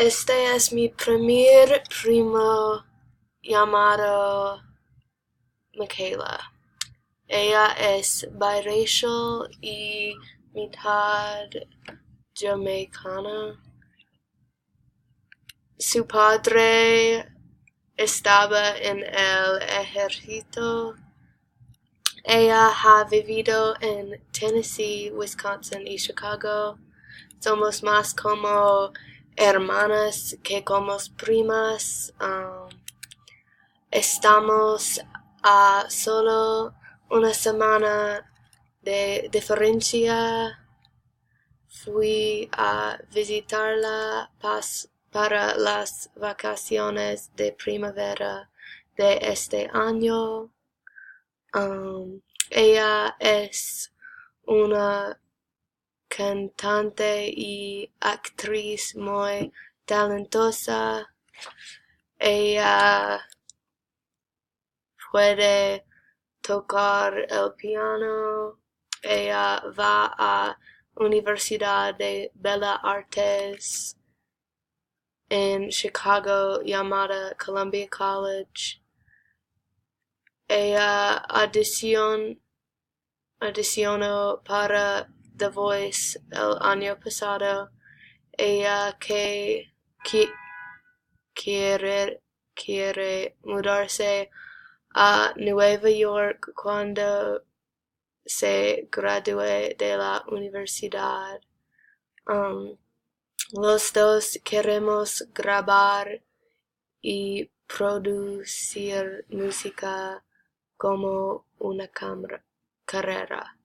Este es mi primo llamado Michaela. Ella es biracial y mitad jamaicana. Su padre estaba en el ejército. Ella ha vivido en Tennessee, Wisconsin y Chicago. Somos más como hermanas que como primas. Estamos a solo una semana de diferencia. Fui a visitarla para las vacaciones de primavera de este año. Ella es una cantante y actriz muy talentosa. Ella puede tocar el piano. Ella va a Universidad de Bellas Artes en Chicago llamada Columbia College. Ella audicionó para The Voice el año pasado. Ella quiere mudarse a Nueva York cuando se gradúe de la universidad. Los dos queremos grabar y producir música como una carrera.